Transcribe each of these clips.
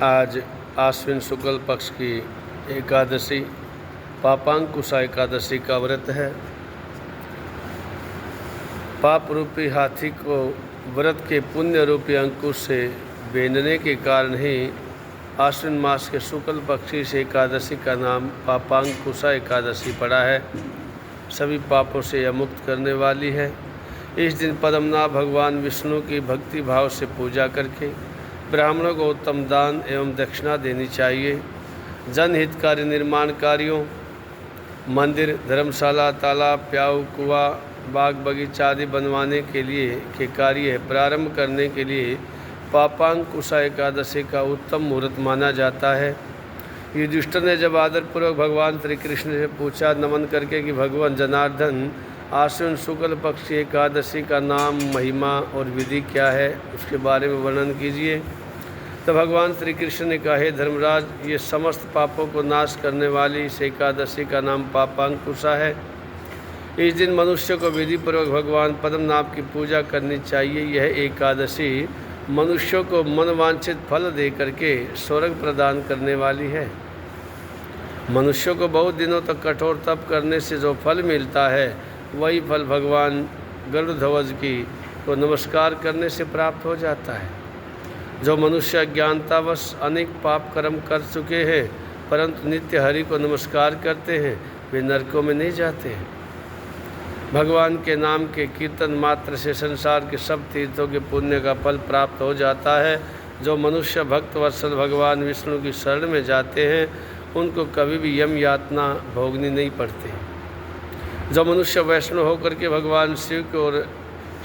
आज आश्विन शुक्ल पक्ष की एकादशी पापांकुशा एकादशी का व्रत है। पाप रूपी हाथी को व्रत के पुण्य रूपी अंकुश से बेंधने के कारण ही आश्विन मास के शुक्ल पक्ष की एकादशी का नाम पापांकुशा एकादशी पड़ा है। सभी पापों से यह मुक्त करने वाली है। इस दिन पद्मनाभ भगवान विष्णु की भक्ति भाव से पूजा करके ब्राह्मणों को उत्तम दान एवं दक्षिणा देनी चाहिए। जनहितकारी निर्माण कार्यों, मंदिर, धर्मशाला, तालाब, प्याऊ, कुआं, बाग बगीचा आदि बनवाने के लिए के कार्य प्रारंभ करने के लिए पापांकुशा एकादशी का उत्तम मुहूर्त माना जाता है। युधिष्ठिर ने जब आदरपूर्वक भगवान श्री कृष्ण से पूछा नमन करके कि भगवान जनार्दन, आश्विन शुक्ल पक्ष की एकादशी का नाम, महिमा और विधि क्या है, उसके बारे में वर्णन कीजिए। तो भगवान श्री कृष्ण ने कहा, हे धर्मराज, ये समस्त पापों को नाश करने वाली इस एकादशी का नाम पापांकुशा है। इस दिन मनुष्य को विधिपूर्वक भगवान पद्मनाभ की पूजा करनी चाहिए। यह एकादशी मनुष्यों को मनवांछित फल दे करके स्वर्ग प्रदान करने वाली है। मनुष्यों को बहुत दिनों तक कठोर तप करने से जो फल मिलता है, वही फल भगवान गरुड़ध्वज की को नमस्कार करने से प्राप्त हो जाता है। जो मनुष्य अज्ञानतावश अनेक पाप कर्म कर चुके हैं परंतु नित्य हरि को नमस्कार करते हैं, वे नरकों में नहीं जाते हैं। भगवान के नाम के कीर्तन मात्र से संसार के सब तीर्थों के पुण्य का फल प्राप्त हो जाता है। जो मनुष्य भक्त वत्सल भगवान विष्णु की शरण में जाते हैं, उनको कभी भी यम यातना भोगनी नहीं पड़ती। जो मनुष्य वैष्णव होकर के भगवान शिव की और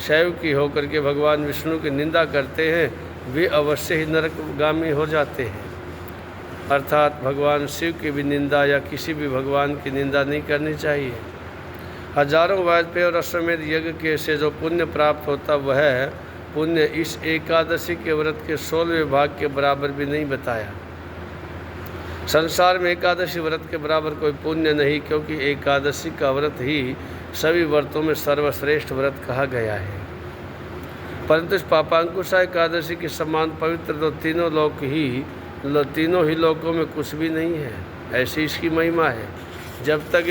शैव की होकर के भगवान विष्णु की निंदा करते हैं, वे अवश्य ही नरकगामी हो जाते हैं। अर्थात भगवान शिव की भी निंदा या किसी भी भगवान की निंदा नहीं करनी चाहिए। हजारों वाजपेयी और अश्वमेध यज्ञ के से जो पुण्य प्राप्त होता, वह पुण्य इस एकादशी के व्रत के 16वें भाग के बराबर भी नहीं बताया। संसार में एकादशी व्रत के बराबर कोई पुण्य नहीं, क्योंकि एकादशी का व्रत ही सभी व्रतों में सर्वश्रेष्ठ व्रत कहा गया है। परंतु इस पापांकुशा एकादशी के समान पवित्र तो तीनों ही लोकों में कुछ भी नहीं है। ऐसी इसकी महिमा है। जब तक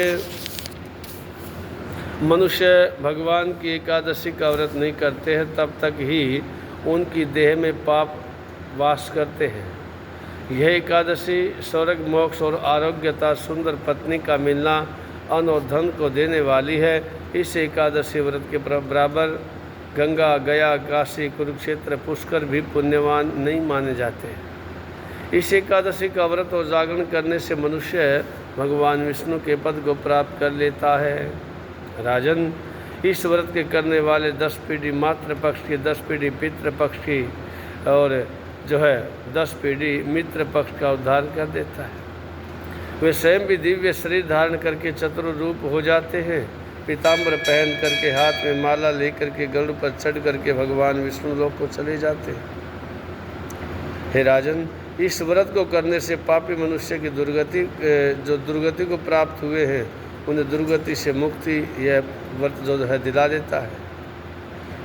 मनुष्य भगवान की एकादशी का व्रत नहीं करते हैं, तब तक ही उनकी देह में पाप वास करते हैं। यह एकादशी स्वर्ग, मोक्ष और आरोग्यता, सुंदर पत्नी का मिलना, अन्न और धन को देने वाली है। इस एकादशी व्रत के बराबर गंगा, गया, काशी, कुरुक्षेत्र, पुष्कर भी पुण्यवान नहीं माने जाते। इस एकादशी का व्रत और जागरण करने से मनुष्य भगवान विष्णु के पद को प्राप्त कर लेता है। राजन, इस व्रत के करने वाले 10 पीढ़ी मातृ पक्ष की, 10 पीढ़ी पितृ पक्ष की और 10 पीढ़ी मित्र पक्ष का उद्धार कर देता है। वे स्वयं भी दिव्य शरीर धारण करके चतुर रूप हो जाते हैं। पीताम्बर पहन करके, हाथ में माला लेकर के गरुड़ पर चढ़ करके भगवान विष्णु लोक को चले जाते हैं। हे राजन, इस व्रत को करने से पापी मनुष्य की दुर्गति को प्राप्त हुए हैं, उन्हें दुर्गति से मुक्ति यह व्रत जो है दिला देता है।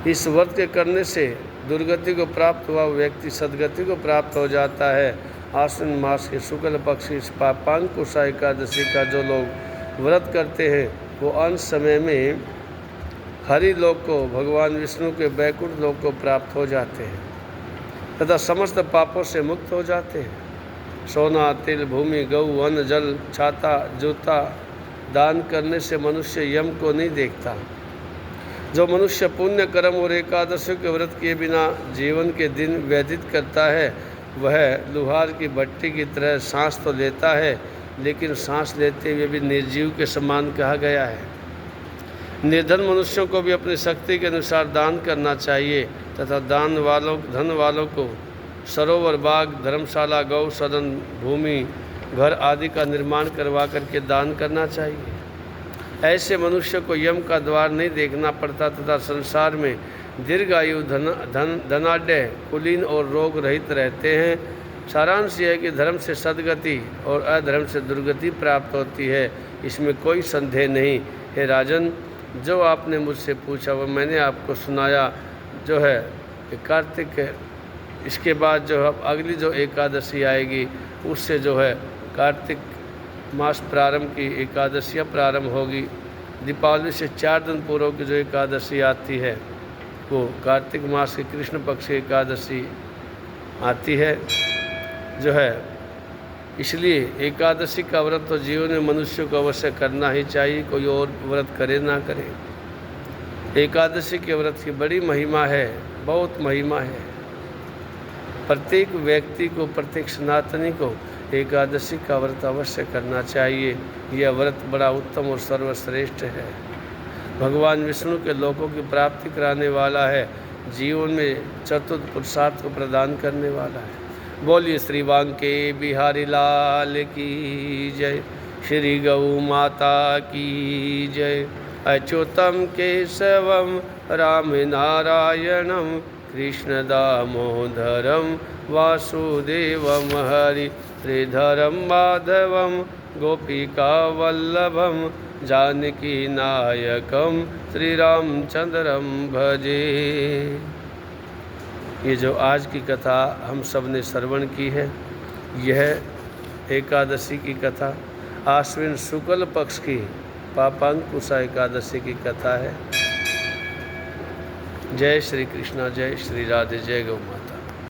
इस व्रत के करने से दुर्गति को प्राप्त हुआ व्यक्ति सदगति को प्राप्त हो जाता है। आश्विन मास के शुक्ल पक्ष इस पापांकुशा एकादशी का जो लोग व्रत करते हैं, वो अंत समय में हरि लोक को, भगवान विष्णु के बैकुंठ लोक को प्राप्त हो जाते हैं तथा समस्त पापों से मुक्त हो जाते हैं। सोना, तिल, भूमि, गौ, अन्न, जल, छाता, जूता दान करने से मनुष्य यम को नहीं देखता। जो मनुष्य पुण्य कर्म और एकादशी के व्रत किए बिना जीवन के दिन व्यतीत करता है, वह लुहार की भट्टी की तरह सांस तो लेता है, लेकिन सांस लेते हुए भी निर्जीव के समान कहा गया है। निर्धन मनुष्यों को भी अपनी शक्ति के अनुसार दान करना चाहिए तथा धन वालों को सरोवर, बाग, धर्मशाला, गौ सदन, भूमि, घर आदि का निर्माण करवा करके दान करना चाहिए। ऐसे मनुष्य को यम का द्वार नहीं देखना पड़ता तथा संसार में दीर्घायु, धनाढ्य, कुलीन और रोग रहित रहते हैं। सारांश यह है कि धर्म से सदगति और अधर्म से दुर्गति प्राप्त होती है, इसमें कोई संदेह नहीं। हे राजन, जो आपने मुझसे पूछा वह मैंने आपको सुनाया। जो है कार्तिक इसके बाद जो अब अगली जो एकादशी आएगी उससे जो है कार्तिक मास प्रारंभ की एकादशियाँ प्रारंभ होगी। दीपावली से 4 दिन पूर्व की जो एकादशी आती है वो कार्तिक मास की कृष्ण पक्ष की एकादशी आती है जो है। इसलिए एकादशी का व्रत तो जीवन में मनुष्य को अवश्य करना ही चाहिए, कोई और व्रत करे ना करे। एकादशी के व्रत की बड़ी महिमा है, बहुत महिमा है। प्रत्येक व्यक्ति को, प्रत्येक सनातनी को एकादशी का व्रत अवश्य करना चाहिए। यह व्रत बड़ा उत्तम और सर्वश्रेष्ठ है। भगवान विष्णु के लोकों की प्राप्ति कराने वाला है, जीवन में चतुर्थ पुरुषार्थ को प्रदान करने वाला है। बोलिए श्री बांके बिहारी लाल की जय, श्री गौ माता की जय। अच्युतम केशवम राम नारायणम कृष्ण दामोदरम वासुदेवम हरि श्रीधरम माधवम गोपिका वल्लभम जानकी नायकम श्री रामचंद्रम भजे। ये जो आज की कथा हम सब ने श्रवण की है, यह एकादशी की कथा आश्विन शुक्ल पक्ष की पापांकुशा एकादशी की कथा है। जय श्री कृष्णा, जय श्री राधे, जय गौ माता।